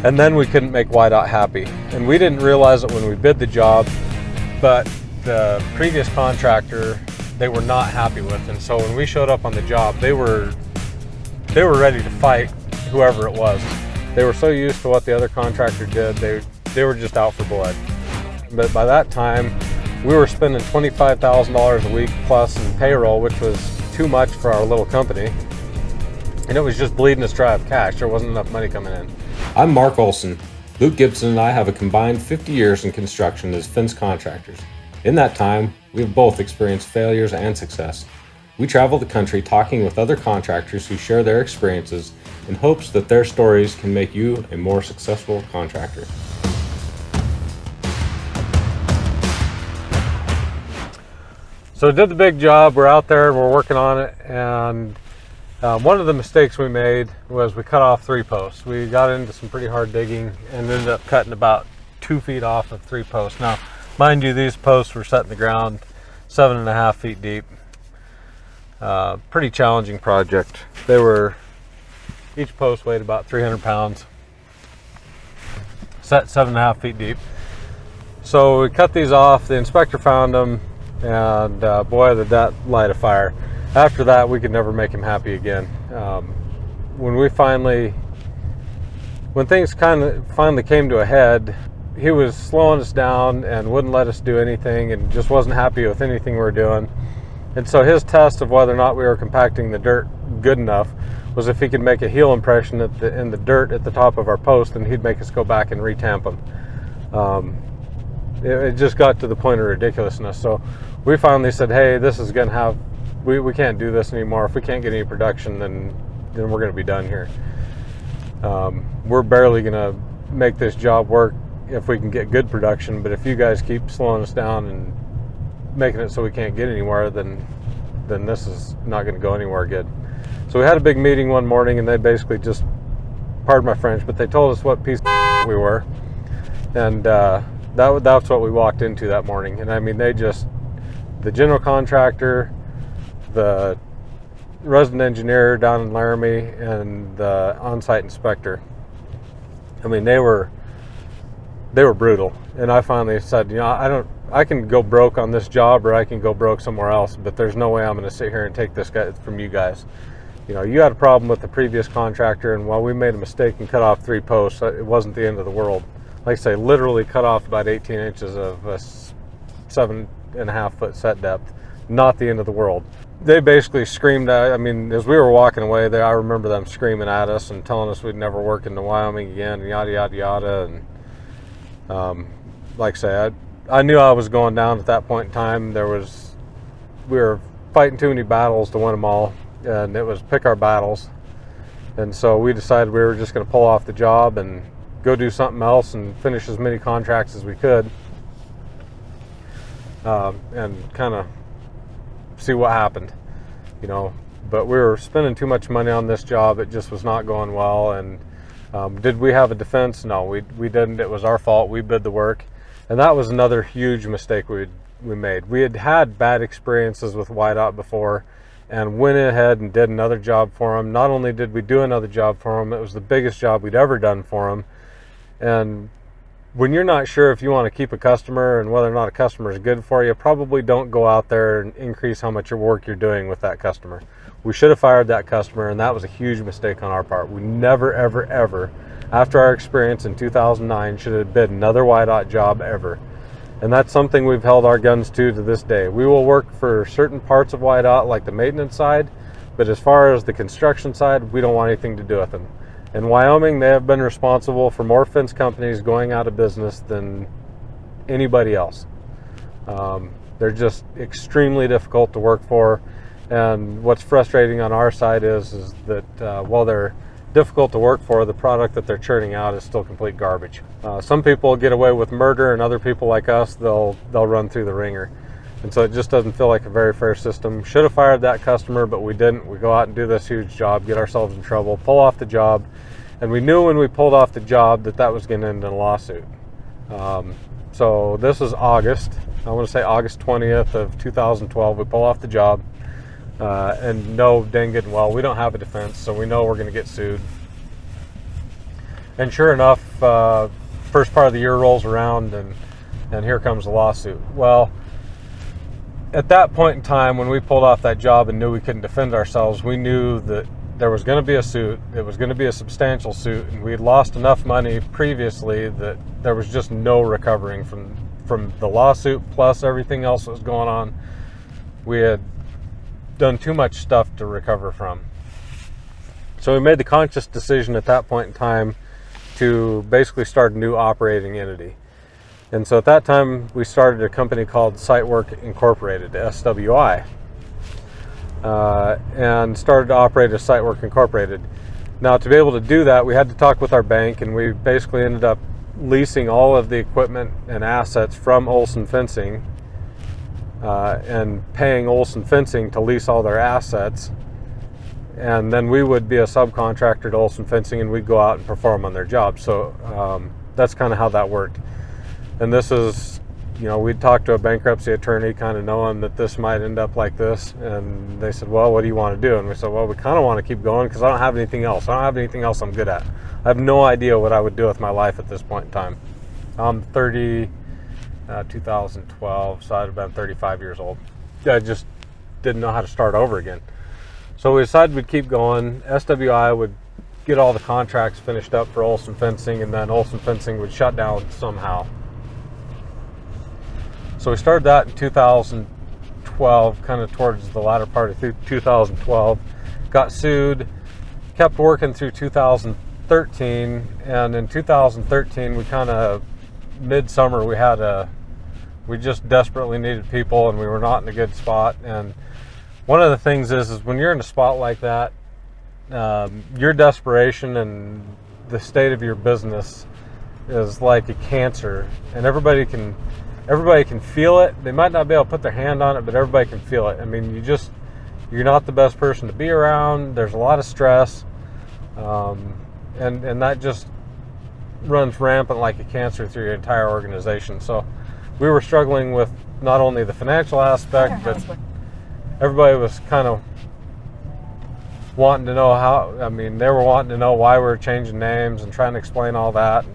And then we couldn't make YDOT happy. And we didn't realize it when we bid the job, but the previous contractor, they were not happy with. And so when we showed up on the job, they were ready to fight whoever it was. They were so used to what the other contractor did, they were just out for blood. But by that time, we were spending $25,000 a week plus in payroll, which was too much for our little company. And it was just bleeding us dry of cash. There wasn't enough money coming in. I'm Mark Olson. Luke Gibson and I have a combined 50 years in construction as fence contractors. In that time, we have both experienced failures and success. We travel the country talking with other contractors who share their experiences in hopes that their stories can make you a more successful contractor. So we did the big job, we're out there, we're working on it, and one of the mistakes we made was we cut off 3 posts. We got into some pretty hard digging and ended up cutting about 2 feet off of 3 posts. Now, mind you, these posts were set in the ground 7.5 feet deep. Pretty challenging project. Each post weighed about 300 pounds, set 7.5 feet deep. So we cut these off, the inspector found them, and boy, did that light a fire. After that, we could never make him happy again. When things finally came to a head, he was slowing us down and wouldn't let us do anything and just wasn't happy with anything we were doing. And so his test of whether or not we were compacting the dirt good enough was if he could make a heel impression in the dirt at the top of our post, and he'd make us go back and retamp them. It just got to the point of ridiculousness. So we finally said, hey, this is going to have, we can't do this anymore. If we can't get any production, then we're going to be done here. We're barely going to make this job work if we can get good production, but if you guys keep slowing us down and making it so we can't get anywhere, then this is not going to go anywhere good. So we had a big meeting one morning, and they basically just, pardon my French, but they told us what piece of we were, and that's what we walked into that morning. And I mean, the general contractor, the resident engineer down in Laramie, and the on-site inspector, I mean, they were brutal. And I finally said, I can go broke on this job, or I can go broke somewhere else, but there's no way I'm going to sit here and take this guy from you guys. You had a problem with the previous contractor, and while we made a mistake and cut off 3 posts, it wasn't the end of the world. Like I say, literally cut off about 18 inches of a 7.5 foot set depth. Not the end of the world. They basically screamed at, I mean, as we were walking away, I remember them screaming at us and telling us we'd never work in Wyoming again, and yada, yada, yada. And like I say, I knew I was going down at that point in time. We were fighting too many battles to win them all, and it was pick our battles. And so we decided we were just going to pull off the job and go do something else and finish as many contracts as we could, and kind of see what happened, But we were spending too much money on this job. It just was not going well. And did we have a defense? No, we didn't. It was our fault. We bid the work. And that was another huge mistake we made. We had bad experiences with YDOT before, and went ahead and did another job for them. Not only did we do another job for them, it was the biggest job we'd ever done for them. And when you're not sure if you want to keep a customer and whether or not a customer is good for you, probably don't go out there and increase how much work you're doing with that customer. We should have fired that customer, and that was a huge mistake on our part. We never, ever, ever, after our experience in 2009, should have bid another YDOT job ever. And that's something we've held our guns to this day. We will work for certain parts of YDOT, like the maintenance side, but as far as the construction side, we don't want anything to do with them. In Wyoming, they have been responsible for more fence companies going out of business than anybody else. They're just extremely difficult to work for. And what's frustrating on our side is that while they're difficult to work for, the product that they're churning out is still complete garbage. Some people get away with murder, and other people like us, they'll run through the ringer. And so it just doesn't feel like a very fair system. Should have fired that customer, but we didn't. We go out and do this huge job, get ourselves in trouble, pull off the job. And we knew when we pulled off the job that was going to end in a lawsuit. So this is August. I want to say August 20th of 2012. We pull off the job. And know dang good and well we don't have a defense, so we know we're going to get sued. And sure enough, first part of the year rolls around, and here comes the lawsuit. Well, at that point in time, when we pulled off that job and knew we couldn't defend ourselves, we knew that there was going to be a suit. It was going to be a substantial suit, and we had lost enough money previously that there was just no recovering from the lawsuit plus everything else that was going on. We had done too much stuff to recover from. So we made the conscious decision at that point in time to basically start a new operating entity. And so at that time, we started a company called Site Work Incorporated, SWI, and started to operate as Site Work Incorporated. Now, to be able to do that, we had to talk with our bank, and we basically ended up leasing all of the equipment and assets from Olson Fencing and paying Olson Fencing to lease all their assets. And then we would be a subcontractor to Olson Fencing, and we'd go out and perform on their jobs. So that's kind of how that worked. And this is, we'd talk to a bankruptcy attorney kind of knowing that this might end up like this. And they said, well, what do you want to do? And we said, well, we kind of want to keep going because I don't have anything else. I don't have anything else I'm good at. I have no idea what I would do with my life at this point in time. I'm 30, 2012, so I'd have been 35 years old. I just didn't know how to start over again. So we decided we'd keep going. SWI would get all the contracts finished up for Olson Fencing, and then Olson Fencing would shut down somehow. So we started that in 2012, kind of towards the latter part of 2012. Got sued, kept working through 2013, and in 2013 we kind of, midsummer, we just desperately needed people, and we were not in a good spot. And one of the things is when you're in a spot like that, your desperation and the state of your business is like a cancer, and everybody can feel it. They might not be able to put their hand on it, but everybody can feel it. I mean, you're not the best person to be around. There's a lot of stress, and that just runs rampant like a cancer through your entire organization. So we were struggling with not only the financial aspect, but everybody was kind of wanting to know they were wanting to know why we were changing names and trying to explain all that.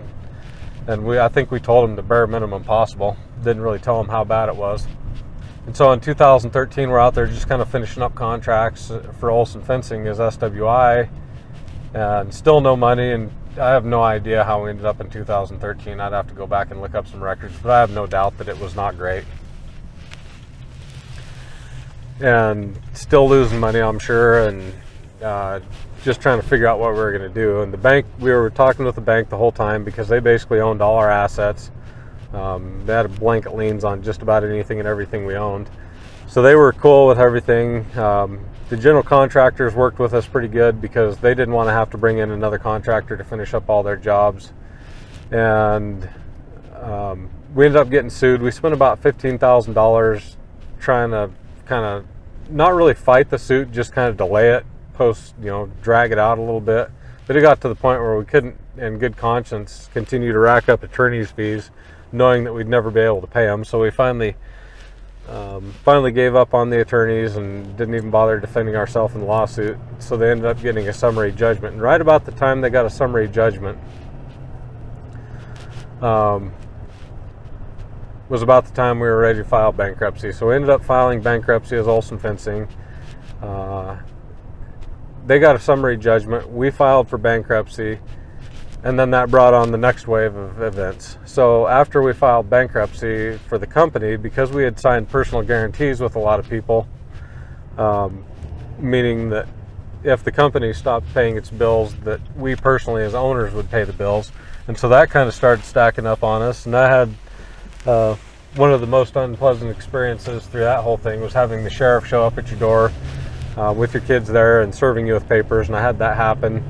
And I think we told them the bare minimum possible. Didn't really tell them how bad it was. And so in 2013, we're out there just kind of finishing up contracts for Olson Fencing as SWI, and still no money. And I have no idea how we ended up in 2013. I'd have to go back and look up some records, but I have no doubt that it was not great. And still losing money, I'm sure, and just trying to figure out what we were going to do. And the bank, we were talking with the bank the whole time because they basically owned all our assets. They had blanket liens on just about anything and everything we owned. So they were cool with everything. The general contractors worked with us pretty good because they didn't want to have to bring in another contractor to finish up all their jobs. And we ended up getting sued. We spent about $15,000 trying to kind of not really fight the suit, just kind of delay it, drag it out a little bit. But it got to the point where we couldn't, in good conscience, continue to rack up attorney's fees, knowing that we'd never be able to pay them. So we finally gave up on the attorneys and didn't even bother defending ourselves in the lawsuit. So they ended up getting a summary judgment. And right about the time they got a summary judgment was about the time we were ready to file bankruptcy. So we ended up filing bankruptcy as Olson Fencing. They got a summary judgment. We filed for bankruptcy, and then that brought on the next wave of events. So after we filed bankruptcy for the company, because we had signed personal guarantees with a lot of people, meaning that if the company stopped paying its bills, that we personally as owners would pay the bills. And so that kind of started stacking up on us. And I had one of the most unpleasant experiences through that whole thing was having the sheriff show up at your door with your kids there and serving you with papers. And I had that happen.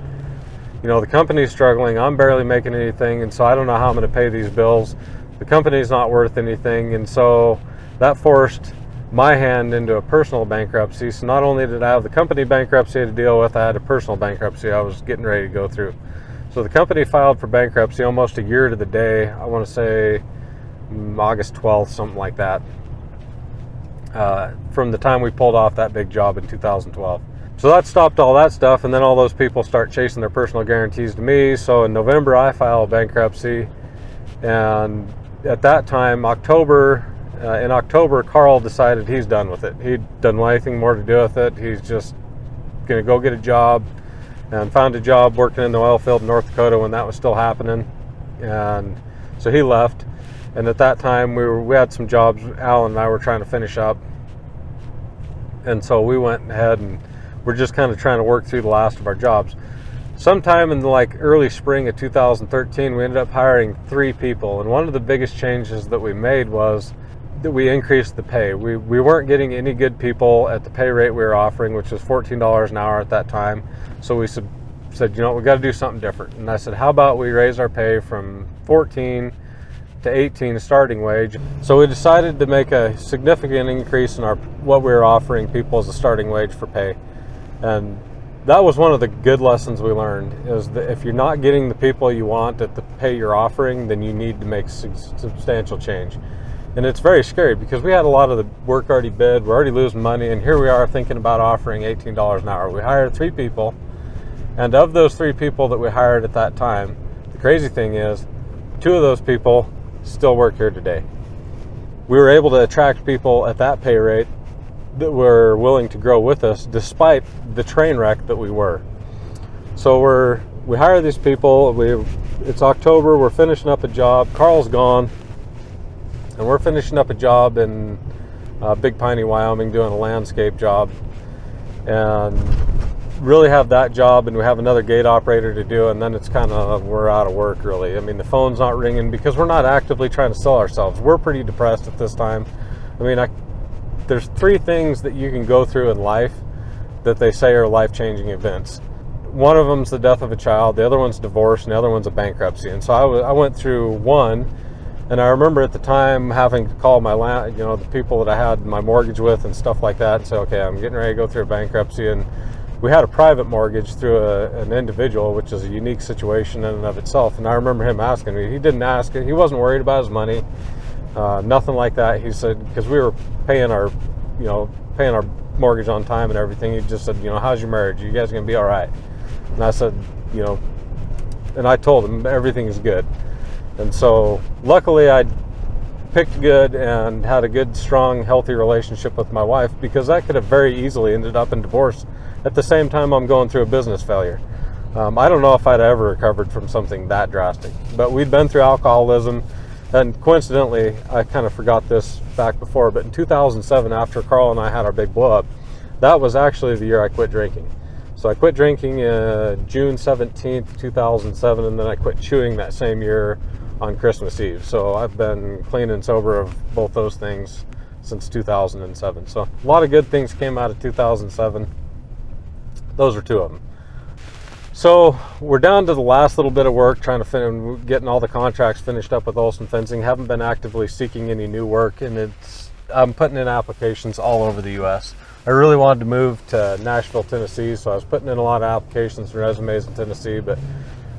The company's struggling. I'm barely making anything, and so I don't know how I'm going to pay these bills. The company's not worth anything, and so that forced my hand into a personal bankruptcy. So not only did I have the company bankruptcy to deal with, I had a personal bankruptcy I was getting ready to go through. So the company filed for bankruptcy almost a year to the day. I want to say August 12th, something like that, from the time we pulled off that big job in 2012. So that stopped all that stuff, and then all those people start chasing their personal guarantees to me. So in November, I file bankruptcy, and at that time, in October, Carl decided he's done with it. He doesn't want anything more to do with it. He's just going to go get a job, and found a job working in the oil field in North Dakota when that was still happening. And so he left. And at that time, we had some jobs Alan and I were trying to finish up. And so we went ahead and we're just kind of trying to work through the last of our jobs. Sometime in the early spring of 2013, we ended up hiring 3 people. And one of the biggest changes that we made was that we increased the pay. We weren't getting any good people at the pay rate we were offering, which was $14 an hour at that time. So we said, we got to do something different. And I said, how about we raise our pay from 14 to 18 starting wage? So we decided to make a significant increase in what we were offering people as a starting wage for pay. And that was one of the good lessons we learned, is that if you're not getting the people you want at the pay you're offering, then you need to make substantial change. And it's very scary because we had a lot of the work already bid, we're already losing money, and here we are thinking about offering $18 an hour. We hired 3 people, and of those 3 people that we hired at that time, the crazy thing is 2 of those people still work here today. We were able to attract people at that pay rate that were willing to grow with us despite the train wreck that we were. So we hire these people. It's October, we're finishing up a job. Carl's gone, and we're finishing up a job in Big Piney, Wyoming, doing a landscape job, and really have that job, and we have another gate operator to do, and then it's kind of, we're out of work really. I mean, the phone's not ringing because we're not actively trying to sell ourselves. We're pretty depressed at this time. I mean, there's 3 things that you can go through in life that they say are life-changing events. One of them's the death of a child, the other one's divorce, and the other one's a bankruptcy. And so I went through one, and I remember at the time having to call the people that I had my mortgage with and stuff like that, and say, okay, I'm getting ready to go through a bankruptcy. And we had a private mortgage through an individual, which is a unique situation in and of itself. And I remember him asking me, he didn't ask, he wasn't worried about his money, nothing like that. He said, because we were paying our mortgage on time and everything, he just said, how's your marriage? You guys gonna be all right? And I said, and I told him everything is good. And so luckily I picked good and had a good, strong, healthy relationship with my wife, because that could have very easily ended up in divorce at the same time I'm going through a business failure. I don't know if I'd ever recovered from something that drastic, but we'd been through alcoholism. And coincidentally, I kind of forgot this back before, but in 2007, after Carl and I had our big blow up, that was actually the year I quit drinking. So I quit drinking June 17th, 2007, and then I quit chewing that same year on Christmas Eve. So I've been clean and sober of both those things since 2007. So a lot of good things came out of 2007. Those are 2 of them. So we're down to the last little bit of work, trying to getting all the contracts finished up with Olson Fencing. Haven't been actively seeking any new work, and I'm putting in applications all over the U.S. I really wanted to move to Nashville, Tennessee, so I was putting in a lot of applications and resumes in Tennessee, but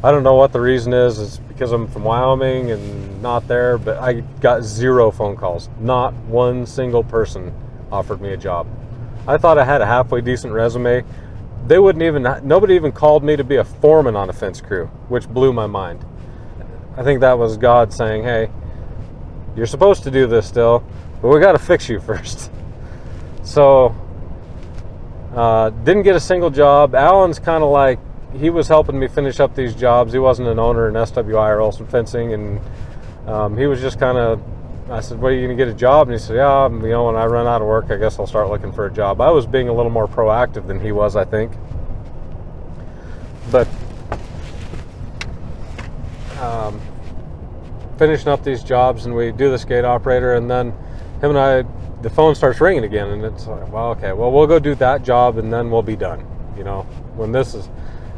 I don't know what the reason is. It's because I'm from Wyoming and not there, but I got 0 phone calls. Not one single person offered me a job. I thought I had a halfway decent resume. Nobody even called me to be a foreman on a fence crew, which blew my mind. I think that was God saying, hey, you're supposed to do this still, but we got to fix you first. So, didn't get a single job. Alan's kind of he was helping me finish up these jobs. He wasn't an owner in SWI or Olson Fencing, and he was just kind of, I said, "What, are you going to get a job?" And he said, "Yeah, when I run out of work, I guess I'll start looking for a job." I was being a little more proactive than he was, I think. But finishing up these jobs, and we do this gate operator, and then him and I, the phone starts ringing again, and it's like, well, okay, well, we'll go do that job, and then we'll be done. When this is,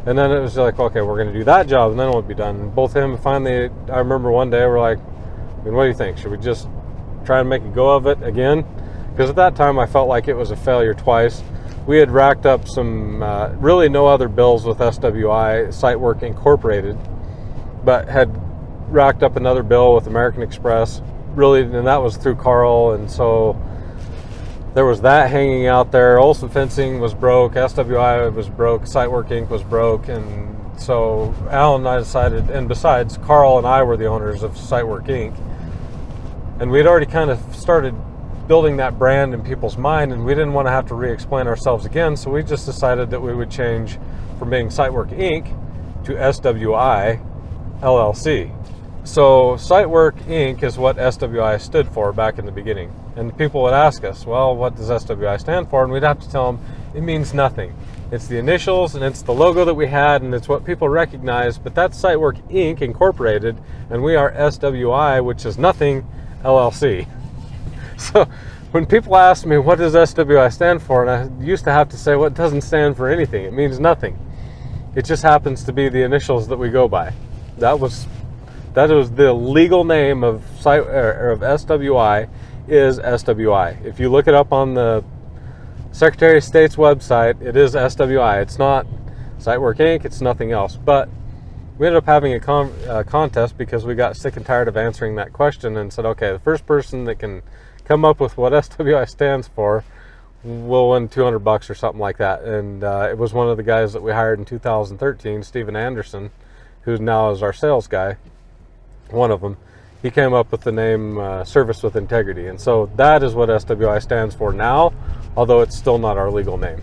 and then it was like, okay, we're going to do that job, and then we'll be done. And both him, finally, I remember one day we're like, what do you think? Should we just try and make a go of it again? Because at that time I felt like it was a failure twice. We had racked up some really no other bills with SWI, Site Work Incorporated, but had racked up another bill with American Express, really, and that was through Carl. And so there was that hanging out there. Olson Fencing was broke, SWI was broke, Site Work Inc. was broke, and so Al and I decided, and besides, Carl and I were the owners of Site Work Inc. And we'd already kind of started building that brand in people's mind, and we didn't want to have to re-explain ourselves again, so we just decided that we would change from being Site Work Inc. to SWI LLC. So Site Work Inc. is what SWI stood for back in the beginning. And people would ask us, well, what does SWI stand for? And we'd have to tell them it means nothing. It's the initials and it's the logo that we had and it's what people recognize, but that's Site Work Inc. Incorporated, and we are SWI, which is nothing, LLC. So when people ask me what does SWI stand for, and I used to have to say, well, it doesn't stand for anything. It means nothing. It just happens to be the initials that we go by. That was the legal name of SWI is SWI. If you look it up on the Secretary of State's website, it is SWI. It's not Site Work Inc. It's nothing else. But we ended up having a contest because we got sick and tired of answering that question and said, okay, the first person that can come up with what SWI stands for will win $200 or something like that. And it was one of the guys that we hired in 2013, Steven Anderson, who now is our sales guy, one of them. He came up with the name Service with Integrity. And so that is what SWI stands for now, although it's still not our legal name.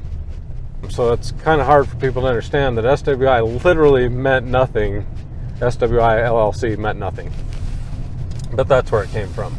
So it's kind of hard for people to understand that SWI literally meant nothing. SWI LLC meant nothing. But that's where it came from.